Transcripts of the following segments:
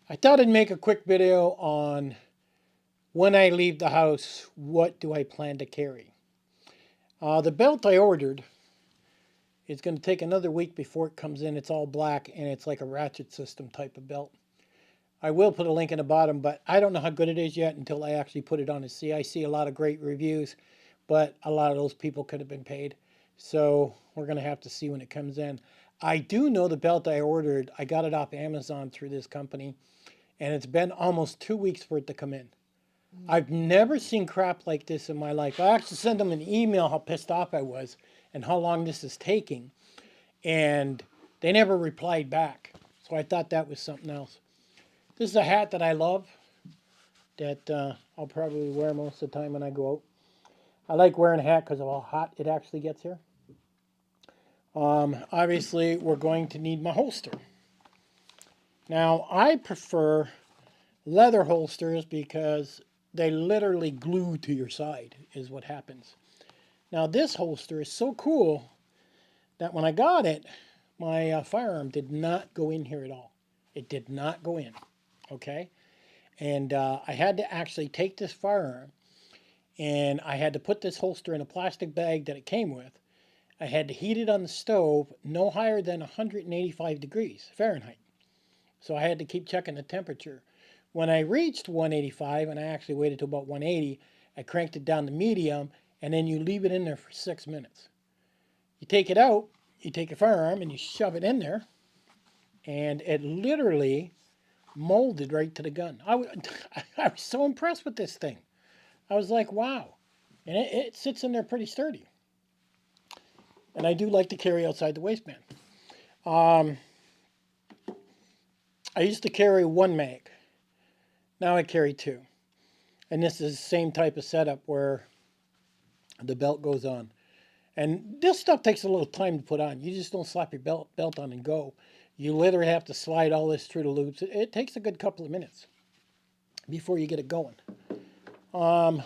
I thought I'd make a quick video on when I leave the house, what do I plan to carry? The belt I ordered is going to take another week before it comes in. It's all black and it's like a ratchet system type of belt. I will put a link in the bottom, but I don't know how good it is yet until I actually put it on and see. I see a lot of great reviews, but a lot of those people could have been paid. So we're going to have to see when it comes in. I do know the belt I ordered, I got it off Amazon through this company, and it's been almost 2 weeks for it to come in. I've never seen crap like this in my life. I actually sent them an email how pissed off I was and how long this is taking, and they never replied back. So I thought that was something else. This is a hat that I love that I'll probably wear most of the time when I go out. I like wearing a hat because of how hot it actually gets here. Obviously, we're going to need my holster. Now, I prefer leather holsters because they literally glue to your side is what happens. Now this holster is so cool that when I got it, my firearm did not go in here at all. It did not go in, okay? And I had to actually take this firearm and I had to put this holster in a plastic bag that it came with. I had to heat it on the stove no higher than 185 degrees Fahrenheit. So I had to keep checking the temperature. When I reached 185, and I actually waited till about 180, I cranked it down to medium, and then you leave it in there for 6 minutes. You take it out, you take your firearm, and you shove it in there, and it literally molded right to the gun. I was so impressed with this thing. I was like, wow. And it sits in there pretty sturdy. And I do like to carry outside the waistband. Um, I used to carry one mag. Now I carry two. And this is the same type of setup where the belt goes on. And this stuff takes a little time to put on. You just don't slap your belt on and go. You literally have to slide all this through the loops. It takes a good couple of minutes before you get it going. My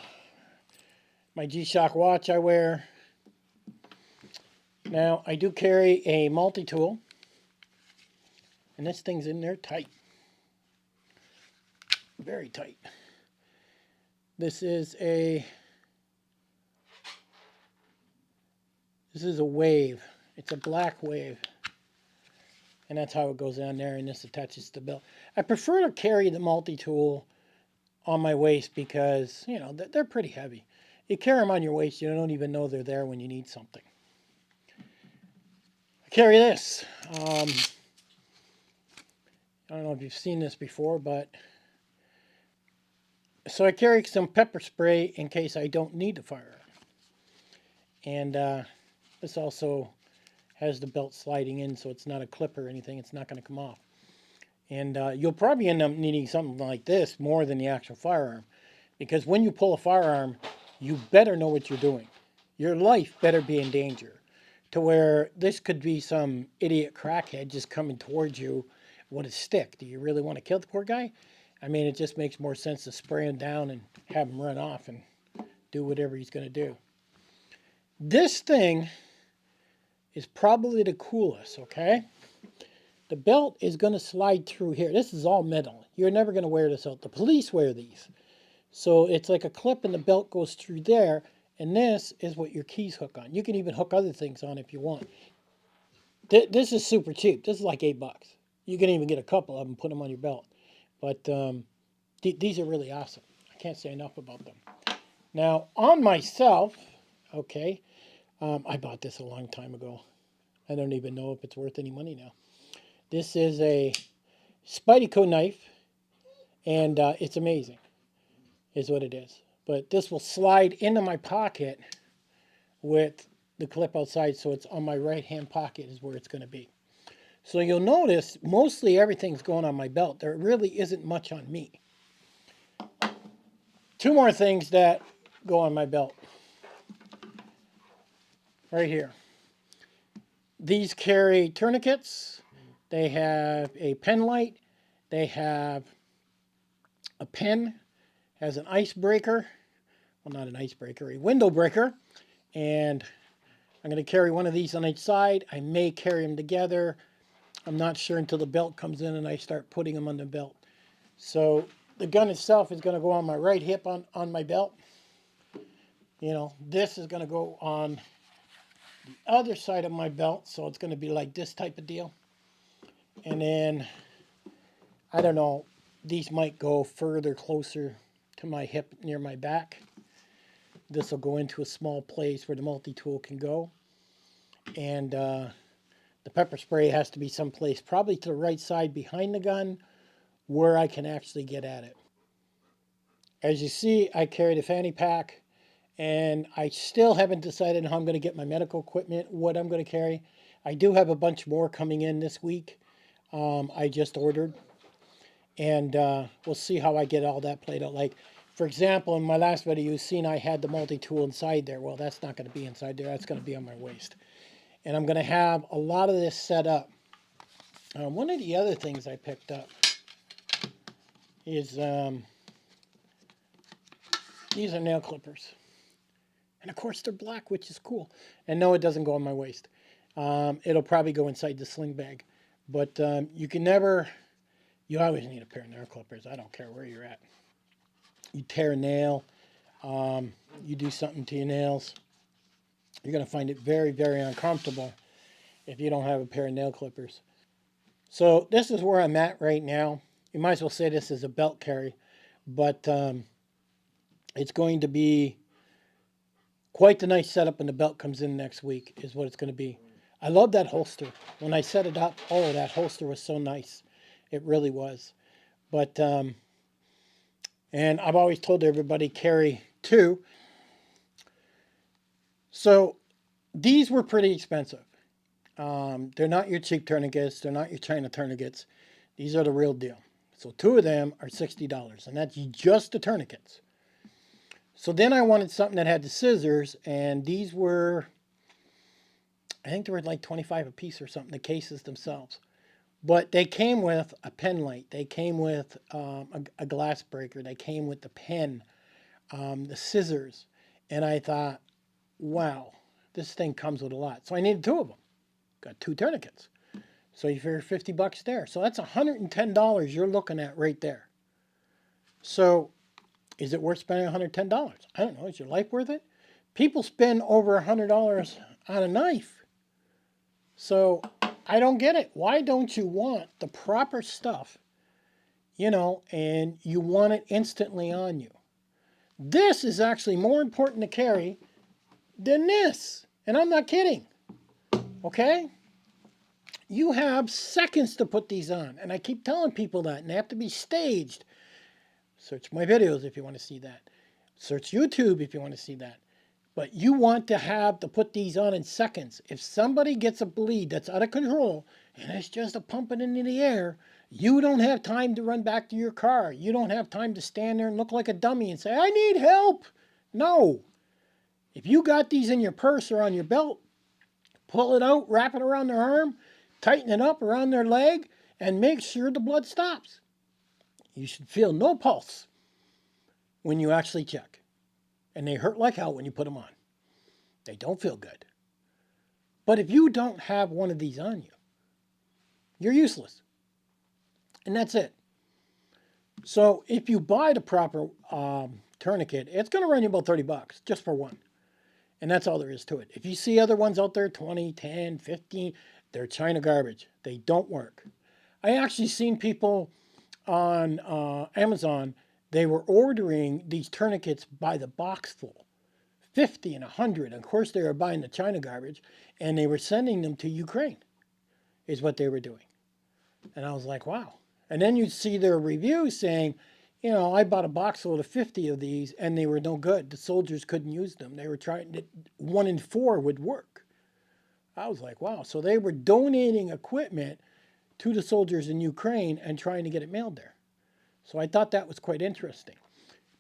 G-Shock watch I wear. Now, I do carry a multi-tool. And this thing's in there tight. Very tight. This is a wave. It's a black wave. And that's how it goes on there, and this attaches to the belt. I prefer to carry the multi-tool on my waist because, you know, they're pretty heavy. You carry them on your waist, you don't even know they're there when you need something. I carry this. I don't know if you've seen this before, but so I carry some pepper spray in case I don't need the firearm. And this also has the belt sliding in, so it's not a clip or anything. It's not going to come off. And you'll probably end up needing something like this more than the actual firearm. Because when you pull a firearm, you better know what you're doing. Your life better be in danger. To where this could be some idiot crackhead just coming towards you with a stick. Do you really want to kill the poor guy? I mean, it just makes more sense to spray him down and have him run off and do whatever he's going to do. This thing is probably the coolest, okay? The belt is going to slide through here. This is all metal. You're never going to wear this out. The police wear these. So it's like a clip and the belt goes through there. And this is what your keys hook on. You can even hook other things on if you want. This is super cheap. This is like $8. You can even get a couple of them, put them on your belt. But these are really awesome. I can't say enough about them. Now, on myself, okay, I bought this a long time ago. I don't even know if it's worth any money now. This is a Spyderco knife, and it's amazing, is what it is. But this will slide into my pocket with the clip outside, so it's on my right-hand pocket is where it's going to be. So you'll notice mostly everything's going on my belt. There really isn't much on me. Two more things that go on my belt. Right here. These carry tourniquets. They have a pen light. They have a pen, has an icebreaker. Well, not an icebreaker, a window breaker. And I'm going to carry one of these on each side. I may carry them together. I'm not sure until the belt comes in and I start putting them on the belt. So the gun itself is going to go on my right hip on my belt. You know, this is going to go on the other side of my belt, so it's going to be like this type of deal. And then, I don't know, these might go further closer to my hip near my back. This will go into a small place where the multi-tool can go. And the pepper spray has to be someplace probably to the right side behind the gun where I can actually get at it. As you see, I carry the fanny pack, and I still haven't decided how I'm going to get my medical equipment, what I'm going to carry. I do have a bunch more coming in this week. I just ordered, and we'll see how I get all that played out. Like, for example, in my last video, you've seen I had the multi-tool inside there. Well, that's not going to be inside there. That's going to be on my waist. And I'm going to have a lot of this set up. One of the other things I picked up is these are nail clippers. And of course they're black, which is cool. And no, it doesn't go on my waist. It'll probably go inside the sling bag. But you always need a pair of nail clippers. I don't care where you're at. You tear a nail, you do something to your nails, you're going to find it very, very uncomfortable if you don't have a pair of nail clippers. So this is where I'm at right now. You might as well say this is a belt carry, but it's going to be quite the nice setup when the belt comes in next week is what it's going to be. I love that holster. When I set it up, oh, that holster was so nice. It really was. But, and I've always told everybody carry two. So these were pretty expensive. They're not your cheap tourniquets. They're not your China tourniquets. These are the real deal. So two of them are $60, and that's just the tourniquets. So then I wanted something that had the scissors, and these were, I think they were like 25 a piece or something, the cases themselves. But they came with a pen light. They came with a glass breaker. They came with the pen, the scissors. And I thought, wow, this thing comes with a lot. So I needed two of them. Got two tourniquets. So you figure $50 there. So that's $110 you're looking at right there. So is it worth spending $110? I don't know. Is your life worth it? People spend over $100 on a knife. So I don't get it. Why don't you want the proper stuff, you know, and you want it instantly on you? This is actually more important to carry than this. And I'm not kidding. Okay? You have seconds to put these on. And I keep telling people that. And they have to be staged. Search my videos if you want to see that. Search YouTube if you want to see that. But you want to have to put these on in seconds. If somebody gets a bleed that's out of control and it's just a pumping into the air, you don't have time to run back to your car. You don't have time to stand there and look like a dummy and say, I need help. No. If you got these in your purse or on your belt, pull it out, wrap it around their arm, tighten it up around their leg, and make sure the blood stops. You should feel no pulse when you actually check. And they hurt like hell when you put them on. They don't feel good. But if you don't have one of these on you, you're useless. And that's it. So if you buy the proper tourniquet, it's going to run you about $30 just for one. And that's all there is to it. If you see other ones out there, 20, 10, 15, they're China garbage. They don't work. I actually seen people on Amazon, they were ordering these tourniquets by the box full. 50 and 100. Of course, they were buying the China garbage, and they were sending them to Ukraine, is what they were doing. And I was like, wow. And then you'd see their reviews saying, you know, I bought a box full of 50 of these, and they were no good. The soldiers couldn't use them. They were trying, 1 in 4 would work. I was like, wow. So they were donating equipment to the soldiers in Ukraine and trying to get it mailed there. So I thought that was quite interesting.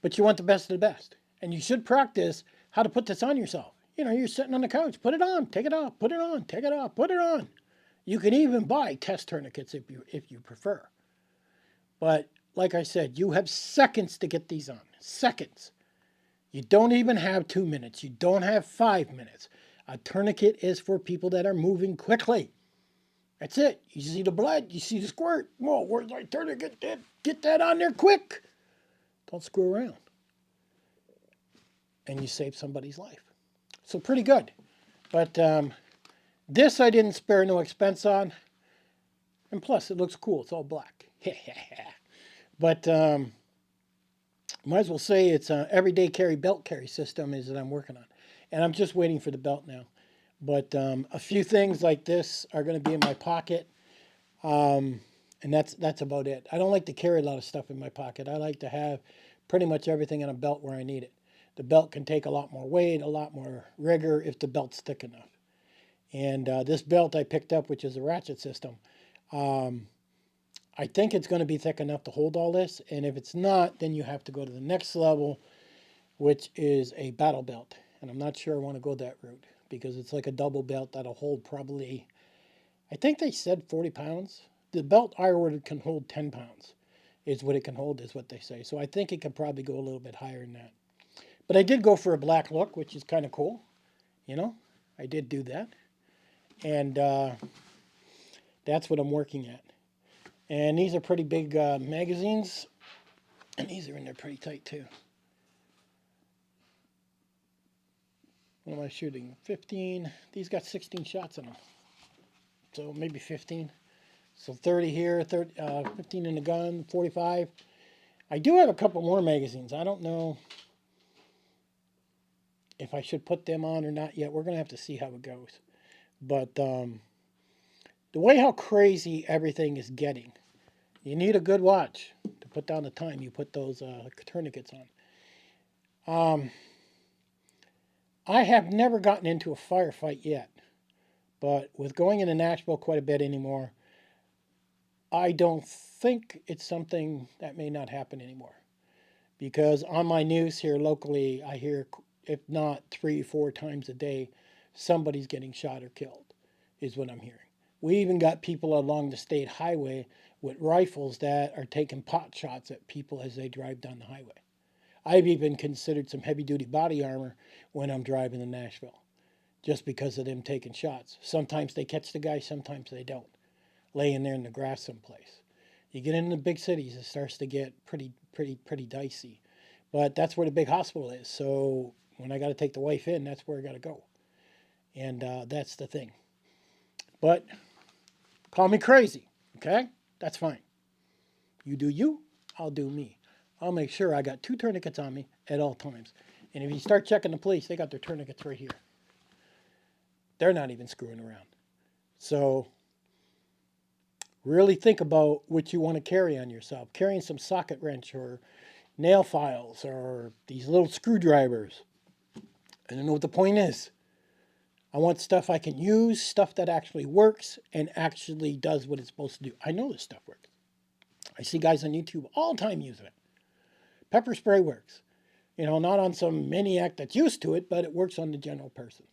But you want the best of the best. And you should practice how to put this on yourself. You know, you're sitting on the couch. Put it on, take it off, put it on, take it off, put it on. You can even buy test tourniquets if you prefer. But like I said, you have seconds to get these on. Seconds. You don't even have 2 minutes. You don't have 5 minutes. A tourniquet is for people that are moving quickly. That's it. You see the blood, you see the squirt. Whoa, where's my tourniquet? Get that on there quick. Don't screw around. And you save somebody's life. So pretty good. But this I didn't spare no expense on. And plus, it looks cool. It's all black. But might as well say it's an everyday carry belt carry system is that I'm working on. And I'm just waiting for the belt now. But a few things like this are going to be in my pocket. And that's about it. I don't like to carry a lot of stuff in my pocket. I like to have pretty much everything in a belt where I need it. The belt can take a lot more weight, a lot more rigor if the belt's thick enough. And this belt I picked up, which is a ratchet system, I think it's going to be thick enough to hold all this. And if it's not, then you have to go to the next level, which is a battle belt. And I'm not sure I want to go that route because it's like a double belt that'll hold probably, I think they said 40 pounds. The belt I ordered can hold 10 pounds is what it can hold, is what they say. So I think it can probably go a little bit higher than that. But I did go for a black look, which is kind of cool. You know, I did do that. And that's what I'm working at. And these are pretty big magazines. And these are in there pretty tight too. What am I shooting? 15. These got 16 shots in them. So maybe 15. So 30 here, 15 in the gun, 45. I do have a couple more magazines. I don't know if I should put them on or not yet. We're going to have to see how it goes. But the way how crazy everything is getting, you need a good watch to put down the time you put those tourniquets on. I have never gotten into a firefight yet. But with going into Nashville quite a bit anymore, I don't think it's something that may not happen anymore. Because on my news here locally, I hear, if not 3 or 4 times a day, somebody's getting shot or killed, is what I'm hearing. We even got people along the state highway with rifles that are taking pot shots at people as they drive down the highway. I've even considered some heavy-duty body armor when I'm driving to Nashville, just because of them taking shots. Sometimes they catch the guy, sometimes they don't, laying there in the grass someplace. You get into the big cities, it starts to get pretty dicey. But that's where the big hospital is. So when I got to take the wife in, that's where I got to go. And that's the thing. But call me crazy, okay? That's fine. You do you, I'll do me. I'll make sure I got 2 tourniquets on me at all times. And if you start checking the police, they got their tourniquets right here. They're not even screwing around. So really think about what you want to carry on yourself. Carrying some socket wrench or nail files or these little screwdrivers. I don't know what the point is. I want stuff I can use, stuff that actually works and actually does what it's supposed to do. I know this stuff works. I see guys on YouTube all the time using it. Pepper spray works. You know, not on some maniac that's used to it, but it works on the general person.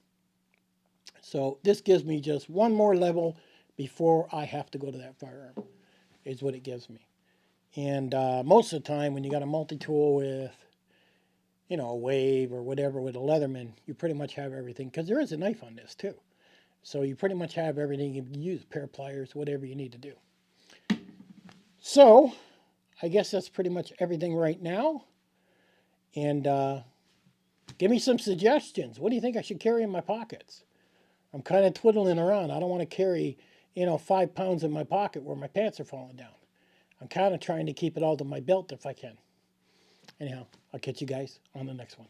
So this gives me just one more level before I have to go to that firearm, is what it gives me. And most of the time when you got a multi-tool with, you know, a wave or whatever with a Leatherman, you pretty much have everything, because there is a knife on this too. So you pretty much have everything you can use, pair of pliers, whatever you need to do. So I guess that's pretty much everything right now. And give me some suggestions. What do you think I should carry in my pockets? I'm kind of twiddling around. I don't want to carry, 5 pounds in my pocket where my pants are falling down. I'm kind of trying to keep it all to my belt if I can. Anyhow, I'll catch you guys on the next one.